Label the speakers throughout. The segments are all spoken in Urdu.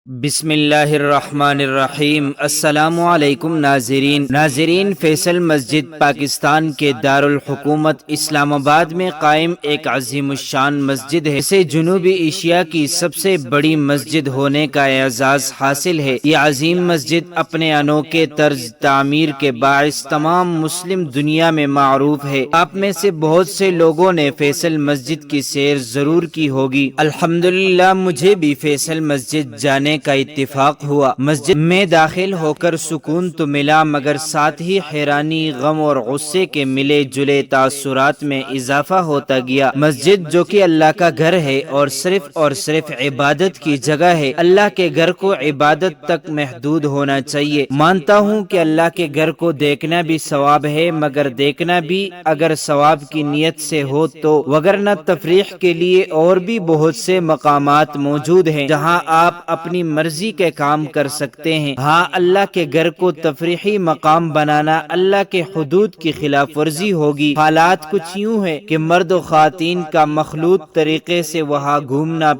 Speaker 1: بسم اللہ الرحمن الرحیم۔ السلام علیکم ناظرین، فیصل مسجد پاکستان کے دارالحکومت اسلام آباد میں قائم ایک عظیم الشان مسجد ہے۔ اسے جنوبی ایشیا کی سب سے بڑی مسجد ہونے کا اعزاز حاصل ہے۔ یہ عظیم مسجد اپنے انوکھے طرز تعمیر کے باعث تمام مسلم دنیا میں معروف ہے۔ آپ میں سے بہت سے لوگوں نے فیصل مسجد کی سیر ضرور کی ہوگی۔ الحمدللہ مجھے بھی فیصل مسجد جانے کا اتفاق ہوا۔ مسجد میں داخل ہو کر سکون تو ملا، مگر ساتھ ہی حیرانی، غم اور غصے کے ملے جلے تاثرات میں اضافہ ہوتا گیا۔ مسجد جو کہ اللہ کا گھر ہے اور صرف عبادت کی جگہ ہے، اللہ کے گھر کو عبادت تک محدود ہونا چاہیے۔ مانتا ہوں کہ اللہ کے گھر کو دیکھنا بھی ثواب ہے، مگر دیکھنا بھی اگر ثواب کی نیت سے ہو تو، وگرنہ تفریح کے لیے اور بھی بہت سے مقامات موجود ہیں جہاں آپ اپنی مرضی کے کام کر سکتے ہیں۔ ہاں، اللہ کے گھر کو تفریحی مقام بنانا اللہ کے حدود کی خلاف ورزی ہوگی۔ حالات کچھ یوں ہے کہ مرد و خواتین کا مخلوط طریقے سے وہاں گھومنا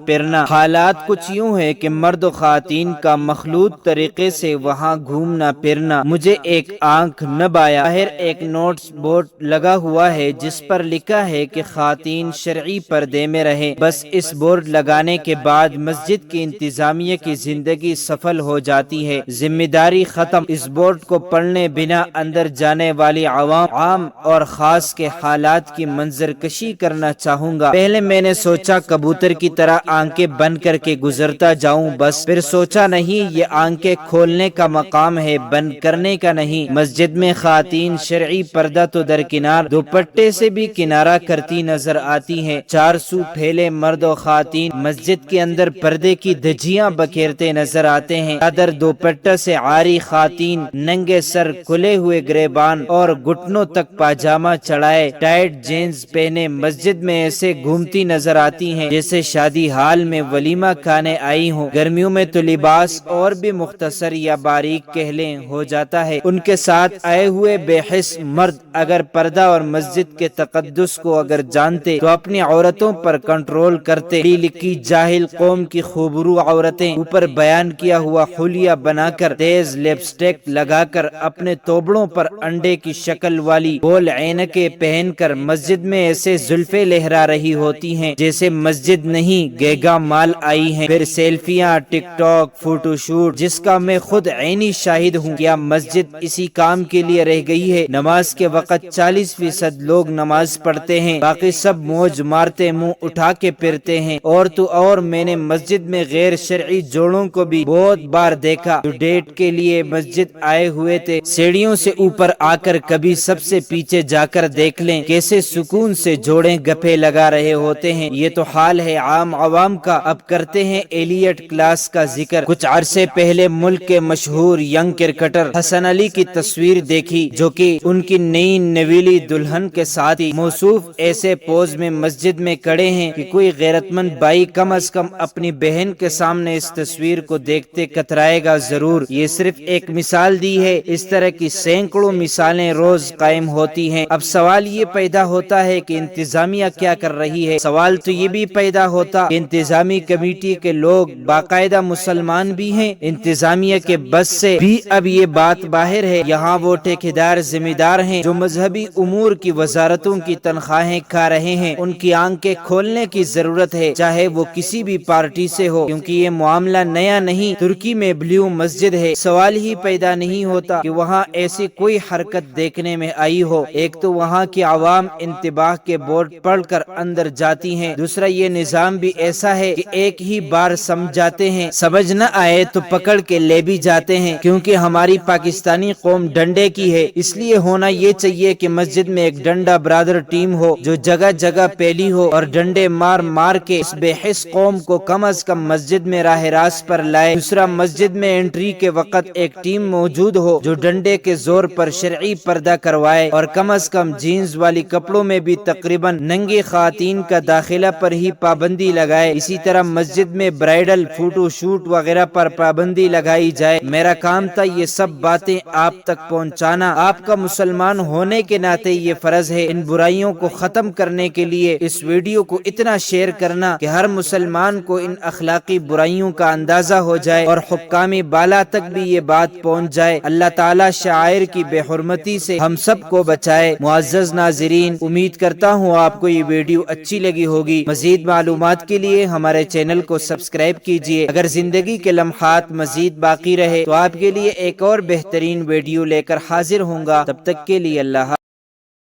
Speaker 1: پھرنا مجھے ایک آنکھ نہ بایا۔ باہر ایک نوٹس بورڈ لگا ہوا ہے جس پر لکھا ہے کہ خواتین شرعی پردے میں رہیں۔ بس اس بورڈ لگانے کے بعد مسجد کی انتظامیہ کی زندگی سفل ہو جاتی ہے، ذمہ داری ختم۔ اس بورڈ کو پڑھنے بنا اندر جانے والی عام اور خاص کے حالات کی منظر کشی کرنا چاہوں گا۔ پہلے میں نے سوچا کبوتر کی طرح آنکھیں بند کر کے گزرتا جاؤں بس، پھر سوچا نہیں، یہ آنکھیں کھولنے کا مقام ہے، بند کرنے کا نہیں۔ مسجد میں خواتین شرعی پردہ تو درکنار، دوپٹے سے بھی کنارہ کرتی نظر آتی ہیں۔ چار سو پھیلے مرد و خواتین مسجد کے اندر پردے کی دھجیاں بکھیرتے نظر آتے ہیں۔ چادر دوپٹہ سے عاری خواتین ننگے سر، کھلے ہوئے گریبان اور گھٹنوں تک پاجامہ چڑھائے ٹائٹ جینز پہنے مسجد میں ایسے گھومتی نظر آتی ہیں جیسے شادی حال میں ولیمہ کھانے آئی ہوں۔ گرمیوں میں تو لباس اور بھی مختصر یا باریک کہہ لیں ہو جاتا ہے۔ ان کے ساتھ آئے ہوئے بے حس مرد اگر پردہ اور مسجد کے تقدس کو اگر جانتے تو اپنی عورتوں پر کنٹرول کرتے۔ پڑھی لکھی جاہل قوم کی خوبرو عورتیں اوپر بیان کیا ہوا حلیہ بنا کر، تیز لپسٹک لگا کر، اپنے توبڑوں پر انڈے کی شکل والی گول عینکیں پہن کر مسجد میں ایسے زلفیں لہرا رہی ہوتی ہیں جیسے مسجد نہیں گیگا مال آئی ہیں۔ پھر سیلفیاں، ٹک ٹاک، فوٹو شوٹ، جس کا میں خود عینی شاہد ہوں۔ کیا مسجد اسی کام کے لیے رہ گئی ہے؟ نماز کے وقت 40% لوگ نماز پڑھتے ہیں، باقی سب موج مارتے منہ اٹھا کے پھرتے ہیں۔ اور تو اور میں نے مسجد میں غیر شرعی جوڑوں کو بھی بہت بار دیکھا جو ڈیٹ کے لیے مسجد آئے ہوئے تھے۔ سیڑھیوں سے اوپر آ کر کبھی سب سے پیچھے جا کر دیکھ لیں کیسے سکون سے جوڑیں گپے لگا رہے ہوتے ہیں۔ یہ تو حال ہے عام عوام کا۔ اب کرتے ہیں ایلیٹ کلاس کا ذکر۔ کچھ عرصے پہلے ملک کے مشہور ینگ کرکٹر حسن علی کی تصویر دیکھی جو کہ ان کی نئی نویلی دلہن کے ساتھ ہی موصوف ایسے پوز میں مسجد میں کھڑے ہیں کہ کوئی غیرت مند بھائی کم از کم اپنی بہن کے سامنے اس تصویر کو دیکھتے کترائے گا ضرور۔ یہ صرف ایک مثال دی ہے، اس طرح کی سینکڑوں مثالیں روز قائم ہوتی ہیں۔ اب سوال یہ پیدا ہوتا ہے کہ انتظامیہ کیا کر رہی ہے؟ سوال تو یہ بھی پیدا ہوتا کہ انتظامی کمیٹی کے لوگ باقاعدہ مسلمان بھی ہیں؟ انتظامیہ کے بس سے بھی اب یہ بات باہر ہے۔ یہاں وہ ٹھیکیدار ذمہ دار ہیں جو مذہبی امور کی وزارتوں کی تنخواہیں کھا رہے ہیں۔ ان کی آنکھیں کھولنے کی ضرورت ہے، چاہے وہ کسی بھی پارٹی سے ہو، کیونکہ یہ معاملہ نیا نہیں۔ ترکی میں بلیو مسجد ہے، سوال ہی پیدا نہیں ہوتا کہ وہاں ایسی کوئی حرکت دیکھنے میں آئی ہو۔ ایک تو وہاں کی عوام انتباہ کے بورڈ پڑھ کر اندر جاتی ہیں، دوسرا یہ نظام بھی ایسا ہے کہ ایک ہی بار سمجھاتے ہیں، سمجھ نہ آئے تو پکڑ کے لے بھی جاتے ہیں۔ کیونکہ ہماری پاکستانی قوم ڈنڈے کی ہے، اس لیے ہونا یہ چاہیے کہ مسجد میں ایک ڈنڈا برادر ٹیم ہو جو جگہ جگہ پھیلی ہو اور ڈنڈے مار مار کے اس بے حس قوم کو کم از کم مسجد میں راہ راست پر لائے۔ دوسرا، مسجد میں انٹری کے وقت ایک ٹیم موجود ہو جو ڈنڈے کے زور پر شرعی پردہ کروائے اور کم از کم جینز والی کپڑوں میں بھی تقریباً ننگی خواتین کا داخلہ پر ہی پابندی لگائے۔ اسی طرح مسجد میں برائڈل فوٹو شوٹ وغیرہ پر پابندی لگائی جائے۔ میرا کام تھا یہ سب باتیں آپ تک پہنچانا۔ آپ کا مسلمان ہونے کے ناطے یہ فرض ہے ان برائیوں کو ختم کرنے کے لیے اس ویڈیو کو اتنا شیئر کرنا کہ ہر مسلمان کو ان اخلاقی برائیوں کا اندازہ ہو جائے اور حکام بالا تک بھی یہ بات پہنچ جائے۔ اللہ تعالیٰ شعائر کی بے حرمتی سے ہم سب کو بچائے۔ معزز ناظرین، امید کرتا ہوں آپ کو یہ ویڈیو اچھی لگی ہوگی۔ مزید معلومات کے لیے ہمارے چینل کو سبسکرائب کیجیے۔ اگر زندگی کے لمحات مزید باقی رہے تو آپ کے لیے ایک اور بہترین ویڈیو لے کر حاضر ہوں گا۔ تب تک کے لیے اللہ